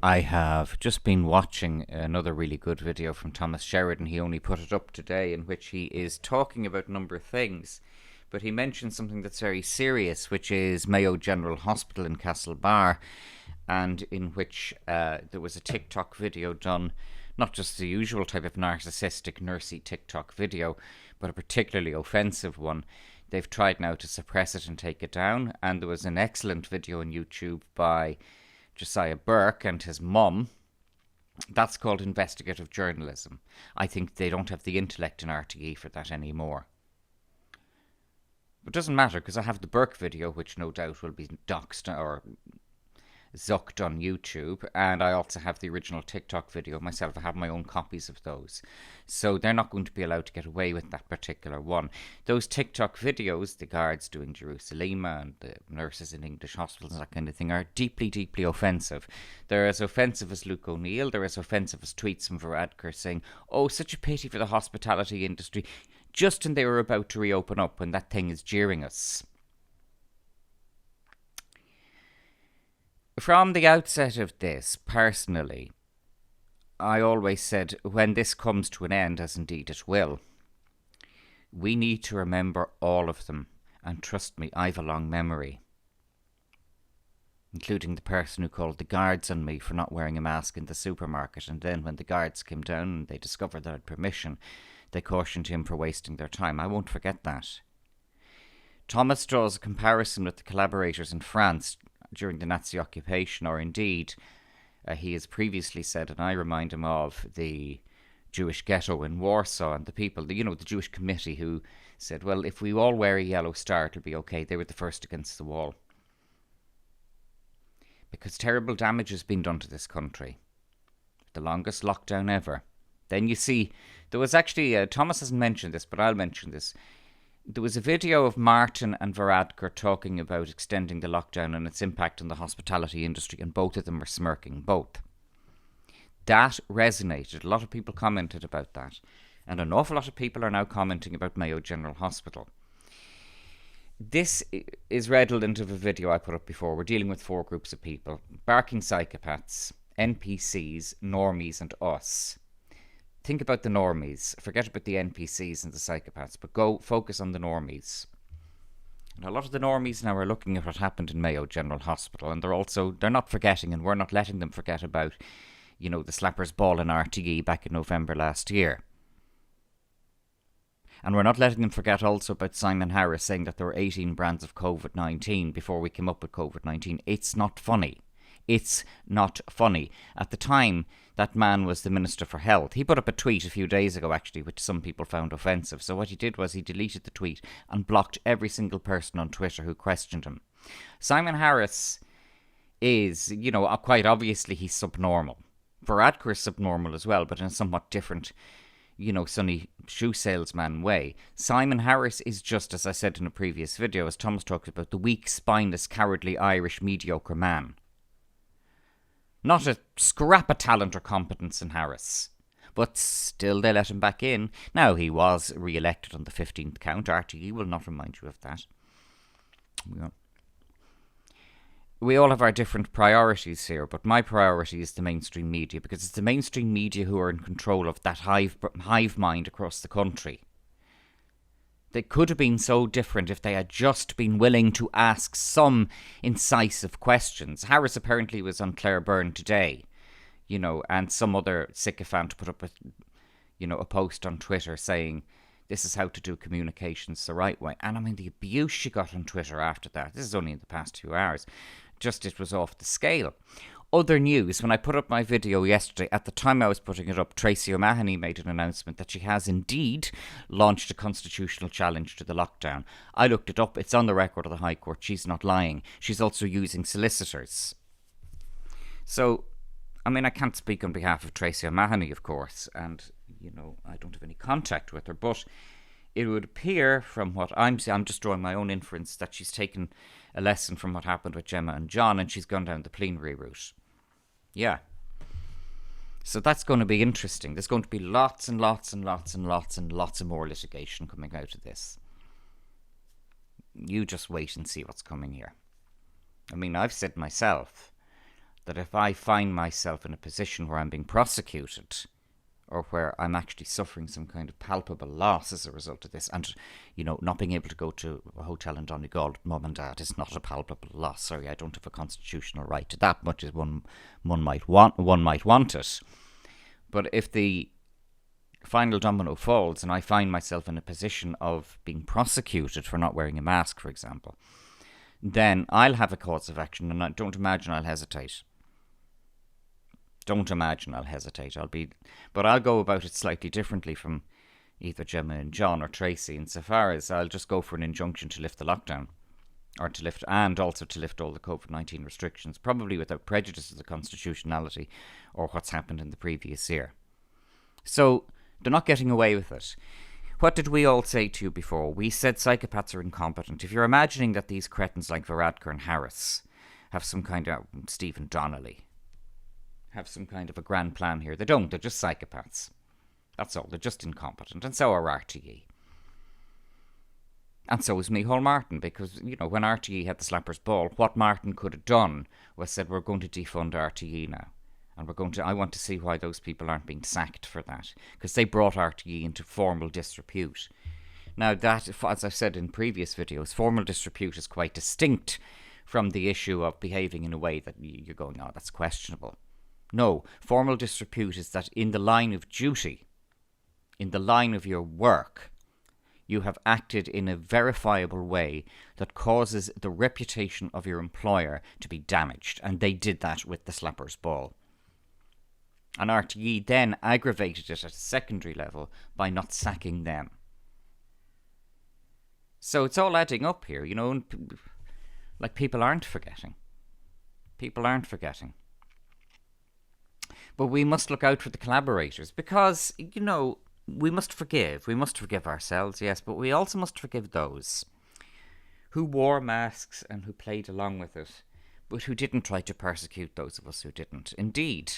I have just been watching another really good video from Thomas Sheridan. He only put it up today, in which he is talking about a number of things. But he mentioned something that's very serious, which is Mayo General Hospital in Castlebar, and in which there was a TikTok video done, not just the usual type of narcissistic, nursey TikTok video, but a particularly offensive one. They've tried now to suppress it and take it down, and there was an excellent video on YouTube by Josiah Burke and his mum. That's called investigative journalism. I think they don't have the intellect in RTE for that anymore. It doesn't matter, because I have the Burke video, which no doubt will be doxed or zucked on YouTube, and I also have the original TikTok video myself. I have my own copies of those, so they're not going to be allowed to get away with that particular one. Those TikTok videos, the guards doing Jerusalem and the nurses in English hospitals and that kind of thing, are deeply, deeply offensive. They're as offensive as Luke O'Neill. They're as offensive as tweets from Varadkar saying, "Oh, such a pity for the hospitality industry," just when they were about to reopen up, when that thing is jeering us. From the outset of this, personally, I always said, when this comes to an end, as indeed it will, we need to remember all of them. And trust me, I've a long memory. Including the person who called the guards on me for not wearing a mask in the supermarket. And then when the guards came down and they discovered that I had permission, they cautioned him for wasting their time. I won't forget that. Thomas draws a comparison with the collaborators in France during the Nazi occupation, or indeed, he has previously said, and I remind him of the Jewish ghetto in Warsaw and the people, the Jewish committee who said, well, if we all wear a yellow star, it'll be okay. They were the first against the wall. Because terrible damage has been done to this country. The longest lockdown ever. Then you see, there was actually, Thomas hasn't mentioned this, but I'll mention this. There was a video of Martin and Varadkar talking about extending the lockdown and its impact on the hospitality industry, and both of them were smirking, both. That resonated. A lot of people commented about that. And an awful lot of people are now commenting about Mayo General Hospital. This is redolent of a video I put up before. We're dealing with 4 groups of people. Barking psychopaths, NPCs, normies and us. Think about the normies. Forget about the NPCs and the psychopaths, but go focus on the normies. And a lot of the normies now are looking at what happened in Mayo General Hospital, and they're not forgetting, and we're not letting them forget about, the slappers ball in RTE back in November last year. And we're not letting them forget also about Simon Harris saying that there were 18 brands of COVID-19 before we came up with COVID-19. It's not funny. It's not funny. At the time, that man was the Minister for Health. He put up a tweet a few days ago, actually, which some people found offensive. So what he did was he deleted the tweet and blocked every single person on Twitter who questioned him. Simon Harris is, quite obviously he's subnormal. Varadkar is subnormal as well, but in a somewhat different, sunny shoe salesman way. Simon Harris is just, as I said in a previous video, as Thomas talked about, the weak, spineless, cowardly, Irish, mediocre man. Not a scrap of talent or competence in Harris. But still they let him back in. Now, he was re-elected on the 15th count. RTE will not remind you of that. We all have our different priorities here, but my priority is the mainstream media, because it's the mainstream media who are in control of that hive mind across the country. They could have been so different if they had just been willing to ask some incisive questions. Harris apparently was on Claire Byrne today, and some other sycophant put up a post on Twitter saying, this is how to do communications the right way. And I mean, the abuse she got on Twitter after that, this is only in the past 2 hours, it was off the scale. Other news, when I put up my video yesterday, at the time I was putting it up, Tracy O'Mahony made an announcement that she has indeed launched a constitutional challenge to the lockdown. I looked it up, it's on the record of the High Court, she's not lying. She's also using solicitors. So, I mean, I can't speak on behalf of Tracy O'Mahony, of course, and, I don't have any contact with her, but it would appear from what I'm just drawing my own inference, that she's taken a lesson from what happened with Gemma and John, and she's gone down the plenary route. Yeah. So that's going to be interesting. There's going to be lots and lots and lots and lots and lots of more litigation coming out of this. You just wait and see what's coming here. I mean, I've said myself that if I find myself in a position where I'm being prosecuted, or where I'm actually suffering some kind of palpable loss as a result of this, and, not being able to go to a hotel in Donegal with mum and dad is not a palpable loss. Sorry, I don't have a constitutional right to that much as one might want it. But if the final domino falls and I find myself in a position of being prosecuted for not wearing a mask, for example, then I'll have a cause of action, and I don't imagine I'll hesitate. But I'll go about it slightly differently from either Gemma and John or Tracy, insofar as I'll just go for an injunction to lift the lockdown, and also to lift all the COVID-19 restrictions, probably without prejudice of the constitutionality or what's happened in the previous year. So they're not getting away with it. What did we all say to you before? We said psychopaths are incompetent. If you're imagining that these cretins like Varadkar and Harris have some kind of Stephen Donnelly, have some kind of a grand plan here, they don't. They're just psychopaths. That's all. They're just incompetent. And so are RTE. And so is Micheál Martin, because, when RTE had the slappers ball, what Martin could have done was said, we're going to defund RTE now. And I want to see why those people aren't being sacked for that. Because they brought RTE into formal disrepute. Now that, as I've said in previous videos, formal disrepute is quite distinct from the issue of behaving in a way that you're going, oh, that's questionable. No, formal disrepute is that in the line of duty, in the line of your work, you have acted in a verifiable way that causes the reputation of your employer to be damaged. And they did that with the slappers ball. And RTE then aggravated it at a secondary level by not sacking them. So it's all adding up here, and people aren't forgetting. But we must look out for the collaborators because, we must forgive. We must forgive ourselves, yes, but we also must forgive those who wore masks and who played along with it, but who didn't try to persecute those of us who didn't. Indeed,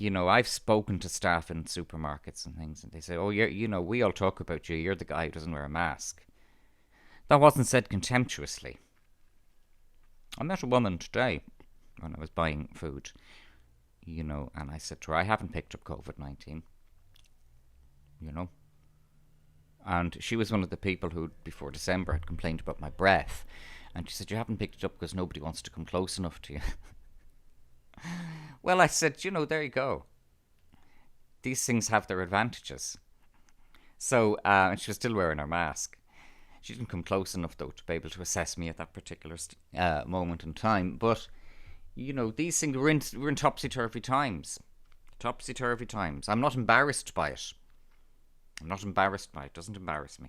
I've spoken to staff in supermarkets and things, and they say, oh, we all talk about you. You're the guy who doesn't wear a mask. That wasn't said contemptuously. I met a woman today when I was buying food, and I said to her, I haven't picked up COVID-19, And she was one of the people who, before December, had complained about my breath. And she said, you haven't picked it up because nobody wants to come close enough to you. Well, I said, there you go. These things have their advantages. So, and she was still wearing her mask. She didn't come close enough, though, to be able to assess me at that particular moment in time. But, these things, we're in topsy-turvy times. Topsy-turvy times. I'm not embarrassed by it. It doesn't embarrass me.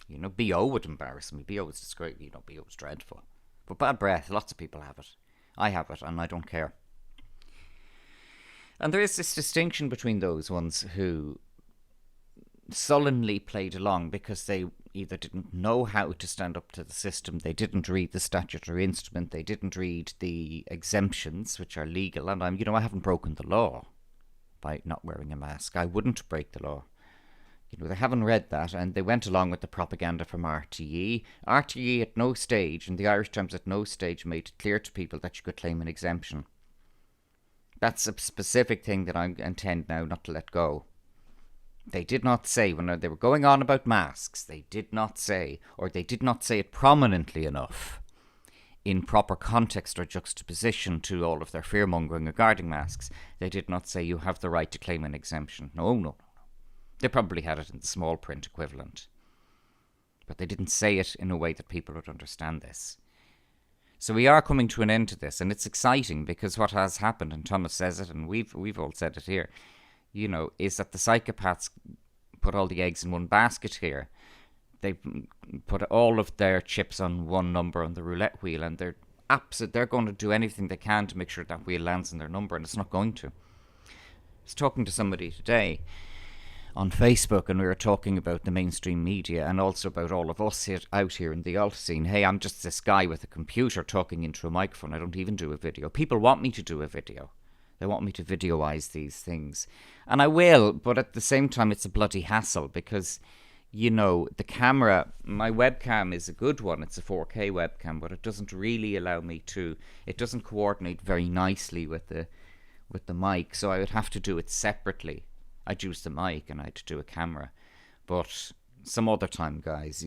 BO would embarrass me. BO is disgrace. BO is dreadful. But bad breath, lots of people have it. I have it, and I don't care. And there is this distinction between those ones who sullenly played along because they either didn't know how to stand up to the system, they didn't read the statutory instrument, they didn't read the exemptions, which are legal, and I haven't broken the law by not wearing a mask. I wouldn't break the law. They haven't read that, and they went along with the propaganda from RTE. RTE at no stage, and the Irish Times at no stage, made it clear to people that you could claim an exemption. That's a specific thing that I intend now not to let go. They did not say, when they were going on about masks, they did not say, or they did not say it prominently enough, in proper context or juxtaposition to all of their fear-mongering regarding masks. They did not say you have the right to claim an exemption. No. They probably had it in the small print equivalent. But they didn't say it in a way that people would understand this. So we are coming to an end to this, and it's exciting because what has happened, and Thomas says it, and we've all said it here, is that the psychopaths put all the eggs in one basket here. They put all of their chips on one number on the roulette wheel, and they're going to do anything they can to make sure that wheel lands in their number, and it's not going to. I was talking to somebody today on Facebook, and we were talking about the mainstream media and also about all of us out here in the alt scene. Hey, I'm just this guy with a computer talking into a microphone. I don't even do a video. People want me to do a video. They want me to videoise these things. And I will, but at the same time, it's a bloody hassle because, the camera, my webcam is a good one. It's a 4K webcam, but it doesn't really allow me to. It doesn't coordinate very nicely with the mic, so I would have to do it separately. I'd use the mic and I'd do a camera, but some other time, guys,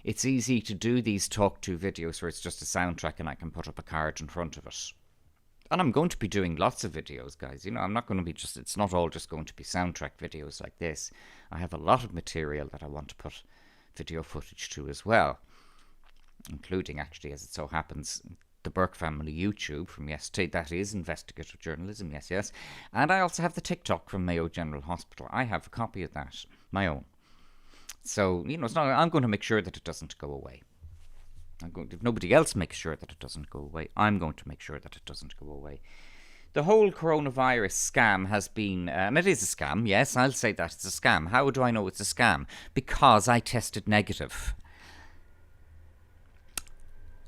it's easy to do these talk to videos where it's just a soundtrack and I can put up a card in front of it. And I'm going to be doing lots of videos, guys. I'm not going to be it's not all just going to be soundtrack videos like this. I have a lot of material that I want to put video footage to as well, including, actually, as it so happens, the Burke Family YouTube from yesterday. That is investigative journalism, yes. And I also have the TikTok from Mayo General Hospital. I have a copy of that, my own. So, it's not, I'm going to make sure that it doesn't go away. If nobody else makes sure that it doesn't go away, I'm going to make sure that it doesn't go away. The whole coronavirus scam has been, and it is a scam, yes, I'll say that it's a scam. How do I know it's a scam? Because I tested negative.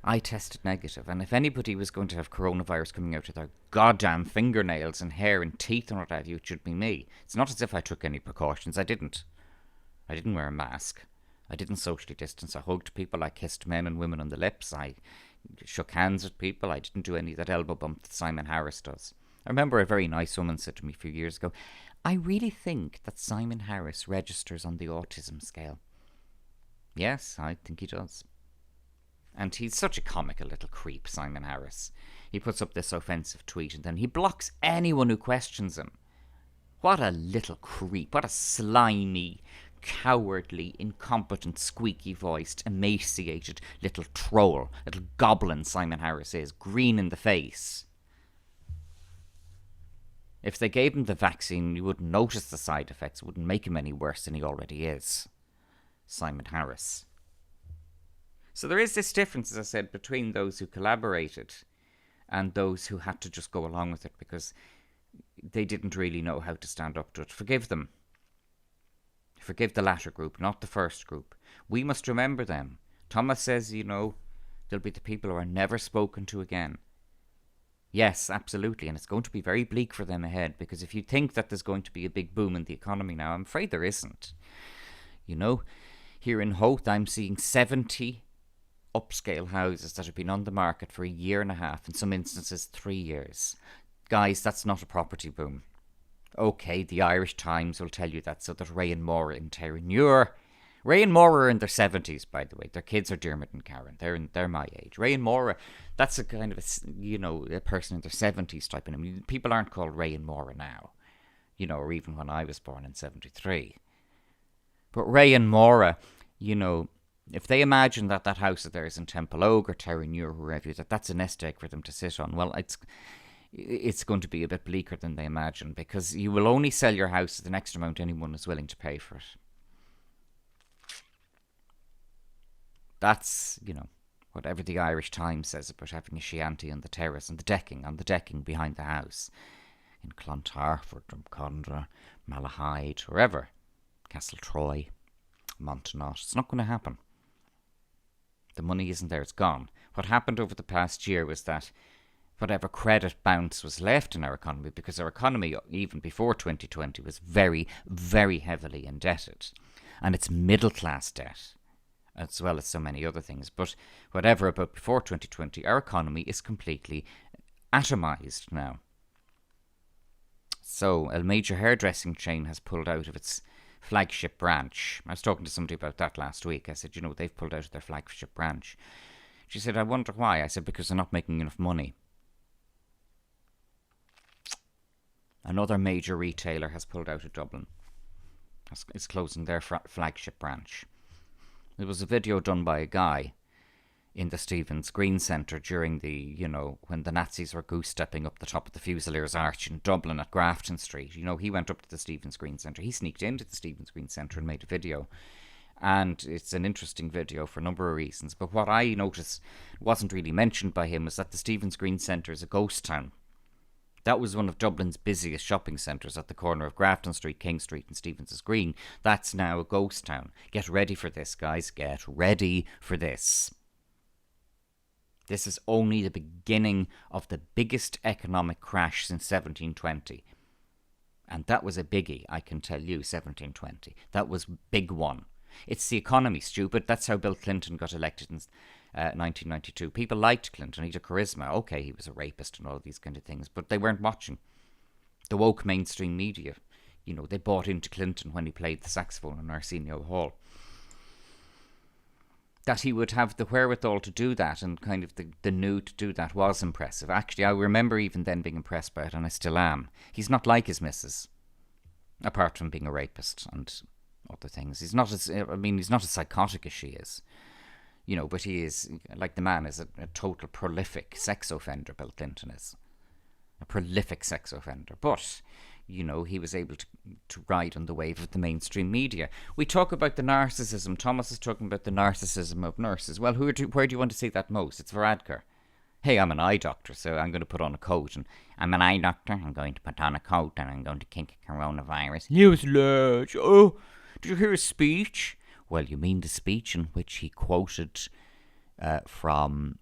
And if anybody was going to have coronavirus coming out of their goddamn fingernails and hair and teeth and what have you, it should be me. It's not as if I took any precautions. I didn't wear a mask. I didn't socially distance. I hugged people. I kissed men and women on the lips. I shook hands with people. I didn't do any of that elbow bump that Simon Harris does. I remember a very nice woman said to me a few years ago, I really think that Simon Harris registers on the autism scale. Yes, I think he does. And he's such a comical little creep, Simon Harris. He puts up this offensive tweet and then he blocks anyone who questions him. What a little creep. What a slimy, cowardly, incompetent, squeaky-voiced, emaciated little troll, little goblin Simon Harris is, green in the face. If they gave him the vaccine, you wouldn't notice the side effects. It wouldn't make him any worse than he already is. Simon Harris. So there is this difference, as I said, between those who collaborated and those who had to just go along with it because they didn't really know how to stand up to it. Forgive them. Forgive the latter group, not the first group. We must remember them. Thomas says, there'll be the people who are never spoken to again. Yes, absolutely, and it's going to be very bleak for them ahead, because if you think that there's going to be a big boom in the economy now, I'm afraid there isn't. Here in Howth, I'm seeing 70 upscale houses that have been on the market for a year and a half, in some instances 3 years. Guys, that's not a property boom. Okay, the Irish Times will tell you that, so that Ray and Maura in Terranure. Ray and Maura are in their 70s, by the way. Their kids are Dermot and Karen. They're my age. Ray and Maura, that's a kind of a person in their 70s type of name. People aren't called Ray and Maura now, or even when I was born in 73. But Ray and Maura, if they imagine that house of theirs in Temple Oak or Terranure, wherever, that's a nest egg for them to sit on, well, it's going to be a bit bleaker than they imagine, because you will only sell your house at the next amount anyone is willing to pay for it. That's, whatever the Irish Times says about having a shanty on the terrace and on the decking behind the house. In Clontarf or Drumcondra, Malahide, wherever. Castle Troy, Montagnot. It's not going to happen. The money isn't there, it's gone. What happened over the past year was that whatever credit bounce was left in our economy, because our economy, even before 2020, was very, very heavily indebted. And it's middle-class debt, as well as so many other things. But whatever about before 2020, our economy is completely atomized now. So a major hairdressing chain has pulled out of its flagship branch. I was talking to somebody about that last week. I said, they've pulled out of their flagship branch. She said, I wonder why. I said, because they're not making enough money. Another major retailer has pulled out of Dublin. It's closing their flagship branch. There was a video done by a guy in the Stephen's Green Centre during the, when the Nazis were goose-stepping up the top of the Fusiliers Arch in Dublin at Grafton Street. He went up to the Stephen's Green Centre. He sneaked into the Stephen's Green Centre and made a video. And it's an interesting video for a number of reasons. But what I noticed wasn't really mentioned by him was that the Stephen's Green Centre is a ghost town. That was one of Dublin's busiest shopping centres at the corner of Grafton Street, King Street and Stephen's Green. That's now a ghost town. Get ready for this, guys. Get ready for this. This is only the beginning of the biggest economic crash since 1720. And that was a biggie, I can tell you, 1720. That was big one. It's the economy, stupid. That's how Bill Clinton got elected in 1992. People liked Clinton. He had charisma. Okay, he was a rapist and all these kind of things, but they weren't watching. The woke mainstream media, they bought into Clinton when he played the saxophone in Arsenio Hall. That he would have the wherewithal to do that and kind of the need to do that was impressive. Actually, I remember even then being impressed by it, and I still am. He's not like his missus, apart from being a rapist and other things. He's not he's not as psychotic as she is. But he is, like, the man is a total prolific sex offender, Bill Clinton is. A prolific sex offender. But, he was able to ride on the wave of the mainstream media. We talk about the narcissism. Thomas is talking about the narcissism of nurses. Well, where do you want to see that most? It's Varadkar. Hey, I'm an eye doctor, so I'm going to put on a coat. And I'm an eye doctor. I'm going to put on a coat and I'm going to kick coronavirus. Useless. Oh, did you hear his speech? Well, you mean the speech in which he quoted from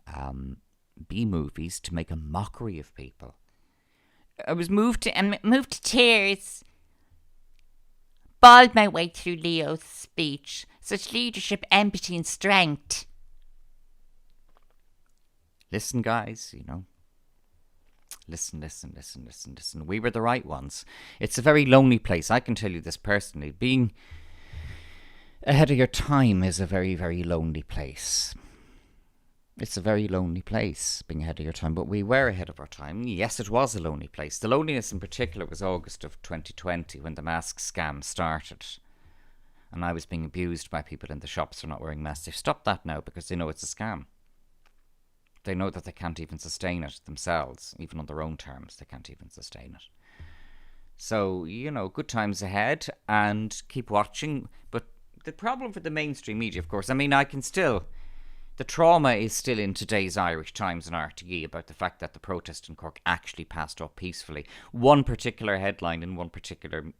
B-movies to make a mockery of people. I was moved to tears. Bawled my way through Leo's speech. Such leadership, empathy and strength. Listen, guys, Listen. We were the right ones. It's a very lonely place. I can tell you this personally. Being ahead of your time is a very, very lonely place. It's a very lonely place, being ahead of your time, but we were ahead of our time. Yes, it was a lonely place. The loneliness in particular was August of 2020 when the mask scam started. And I was being abused by people in the shops for not wearing masks. They've stopped that now because they know it's a scam. They know that they can't even sustain it themselves, even on their own terms. They can't even sustain it. So, good times ahead, and keep watching. But the problem for the mainstream media, of course, the trauma is still in today's Irish Times and RTE about the fact that the protest in Cork actually passed off peacefully. One particular headline in one particular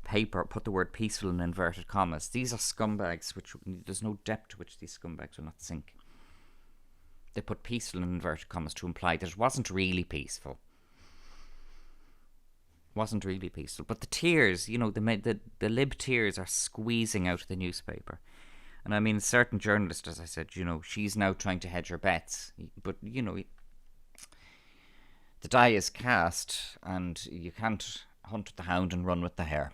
paper put the word peaceful in inverted commas. These are scumbags, which there's no depth to which these scumbags will not sink. They put peaceful in inverted commas to imply that it wasn't really peaceful. Wasn't really peaceful. But the tears, the lib tears are squeezing out of the newspaper. And I mean, a certain journalist, as I said, she's now trying to hedge her bets. But, the die is cast, and you can't hunt with the hound and run with the hare.